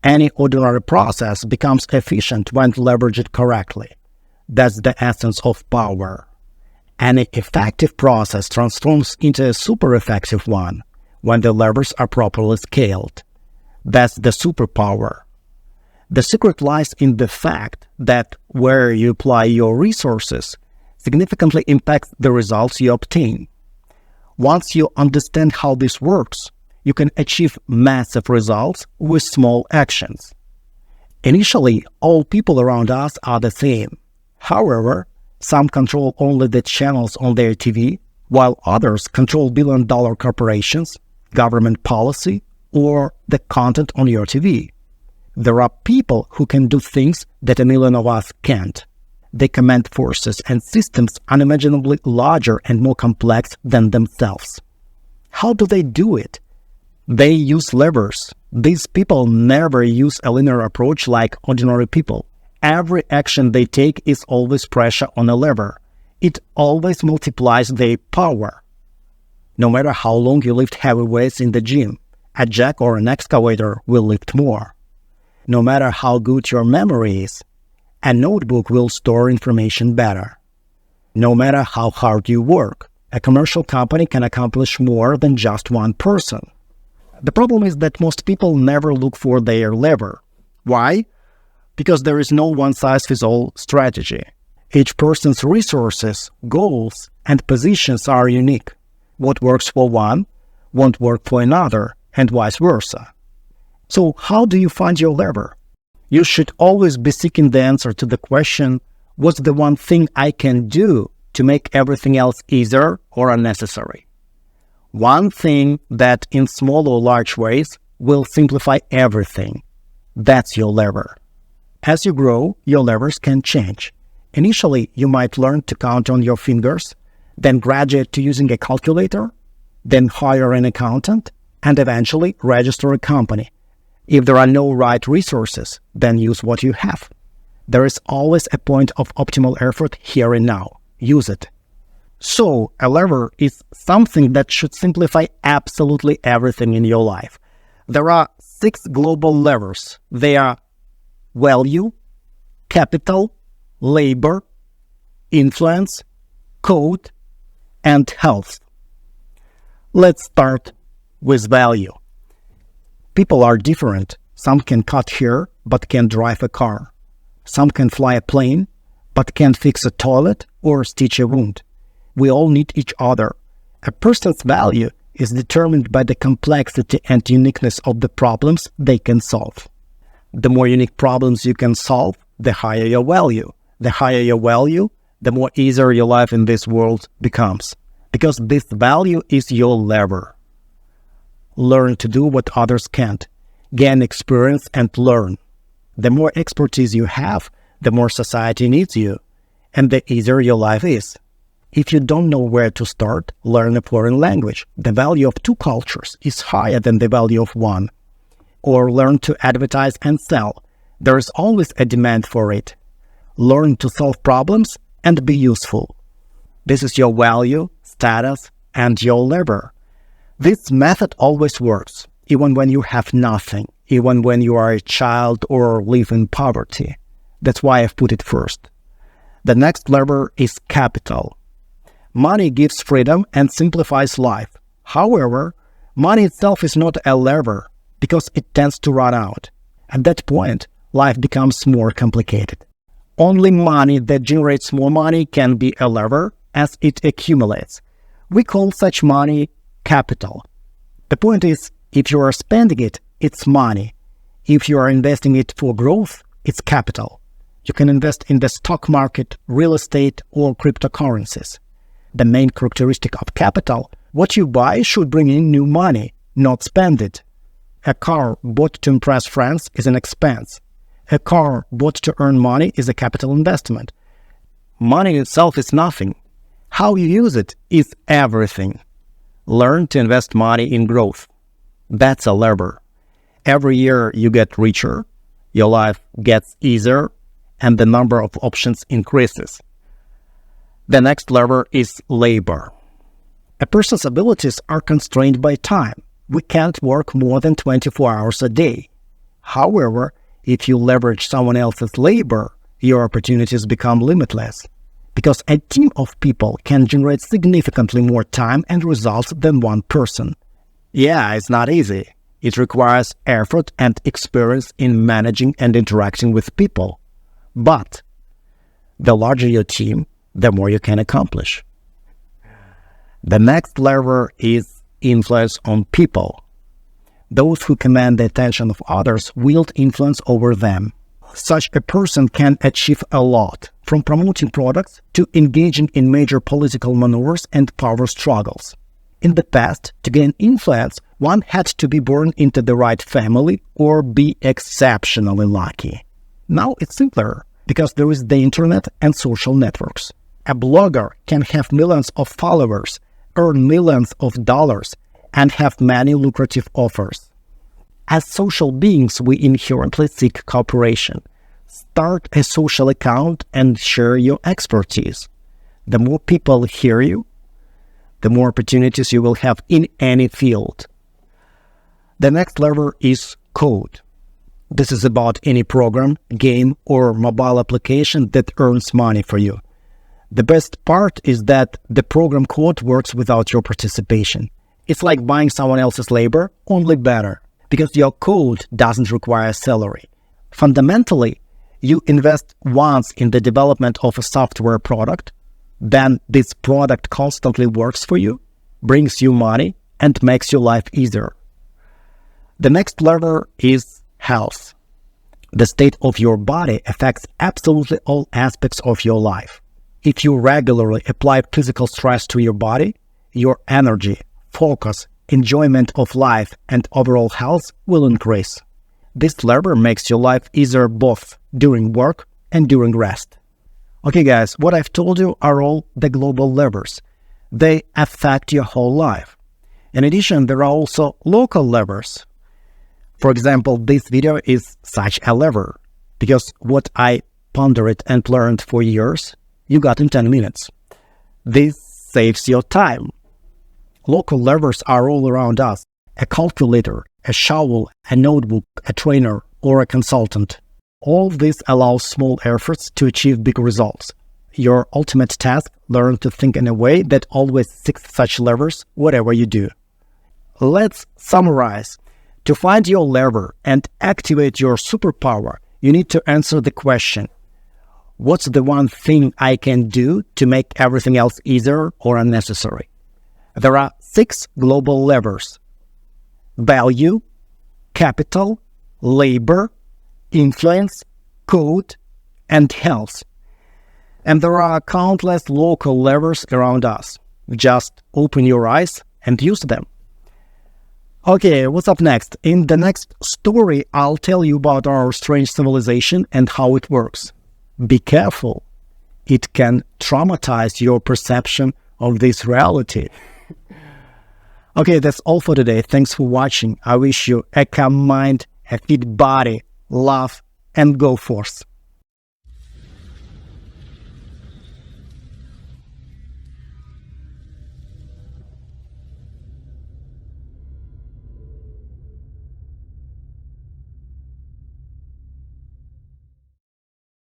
Any ordinary process becomes efficient when leveraged correctly. That's the essence of power. Any effective process transforms into a super effective one when the levers are properly scaled. That's the superpower. The secret lies in the fact that where you apply your resources significantly impacts the results you obtain. Once you understand how this works, you can achieve massive results with small actions. Initially, all people around us are the same. However, some control only the channels on their TV, while others control billion-dollar corporations, government policy, or the content on your TV. There are people who can do things that a million of us can't. They command forces and systems unimaginably larger and more complex than themselves. How do they do it? They use levers. These people never use a linear approach like ordinary people. Every action they take is always pressure on a lever. It always multiplies their power. No matter how long you lift heavy weights in the gym, a jack or an excavator will lift more. No matter how good your memory is, a notebook will store information better. No matter how hard you work, a commercial company can accomplish more than just one person. The problem is that most people never look for their lever. Why? Because there is no one-size-fits-all strategy. Each person's resources, goals, and positions are unique. What works for one won't work for another, and vice versa. So how do you find your lever? You should always be seeking the answer to the question, what's the one thing I can do to make everything else easier or unnecessary? One thing that in small or large ways will simplify everything. That's your lever. As you grow, your levers can change. Initially, you might learn to count on your fingers, then graduate to using a calculator, then hire an accountant, and eventually register a company. If there are no right resources, then use what you have. There is always a point of optimal effort here and now. Use it. So, a lever is something that should simplify absolutely everything in your life. There are 6 global levers. They are value, capital, labor, influence, code, and health. Let's start with value. People are different. Some can cut hair, but can't drive a car. Some can fly a plane, but can't fix a toilet or stitch a wound. We all need each other. A person's value is determined by the complexity and uniqueness of the problems they can solve. The more unique problems you can solve, the higher your value. The higher your value, the more easier your life in this world becomes. Because this value is your lever. Learn to do what others can't. Gain experience and learn. The more expertise you have, the more society needs you, and the easier your life is. If you don't know where to start, learn a foreign language. The value of 2 cultures is higher than the value of one. Or learn to advertise and sell. There is always a demand for it. Learn to solve problems and be useful. This is your value, status, and your lever. This method always works, even when you have nothing, even when you are a child or live in poverty. That's why I've put it first. The next lever is capital. Money gives freedom and simplifies life. However, money itself is not a lever because it tends to run out. At that point, life becomes more complicated. Only money that generates more money can be a lever as it accumulates. We call such money capital. The point is, if you are spending it, it's money. If you are investing it for growth, it's capital. You can invest in the stock market, real estate, or cryptocurrencies. The main characteristic of capital, what you buy should bring in new money, not spend it. A car bought to impress friends is an expense. A car bought to earn money is a capital investment. Money itself is nothing. How you use it is everything. Learn to invest money in growth. That's a lever. Every year you get richer, your life gets easier, and the number of options increases. The next lever is labor. A person's abilities are constrained by time. We can't work more than 24 hours a day. However, if you leverage someone else's labor, your opportunities become limitless. Because a team of people can generate significantly more time and results than one person. Yeah, it's not easy. It requires effort and experience in managing and interacting with people. But the larger your team, the more you can accomplish. The next lever is influence on people. Those who command the attention of others wield influence over them. Such a person can achieve a lot, from promoting products to engaging in major political maneuvers and power struggles. In the past, to gain influence, one had to be born into the right family or be exceptionally lucky. Now it's simpler, because there is the internet and social networks. A blogger can have millions of followers, earn millions of dollars, and have many lucrative offers. As social beings, we inherently seek cooperation. Start a social account and share your expertise. The more people hear you, the more opportunities you will have in any field. The next lever is code. This is about any program, game, or mobile application that earns money for you. The best part is that the program code works without your participation. It's like buying someone else's labor, only better, because your code doesn't require a salary. Fundamentally, you invest once in the development of a software product, then this product constantly works for you, brings you money, and makes your life easier. The next lever is health. The state of your body affects absolutely all aspects of your life. If you regularly apply physical stress to your body, your energy, focus, enjoyment of life, and overall health will increase. This lever makes your life easier both during work and during rest. Okay guys, what I've told you are all the global levers. They affect your whole life. In addition, there are also local levers. For example, this video is such a lever, because what I pondered and learned for years, you got in 10 minutes. This saves your time. Local levers are all around us. A calculator, a shovel, a notebook, a trainer, or a consultant. All this allows small efforts to achieve big results. Your ultimate task, learn to think in a way that always seeks such levers, whatever you do. Let's summarize. To find your lever and activate your superpower, you need to answer the question, what's the one thing I can do to make everything else easier or unnecessary? There are 6 global levers: value, capital, labor, influence, code, and health. And there are countless local levers around us. Just open your eyes and use them. Okay, what's up next? In the next story, I'll tell you about our strange civilization and how it works. Be careful. It can traumatize your perception of this reality. Okay, that's all for today. Thanks for watching. I wish you a calm mind, a fit body, love, and go forth.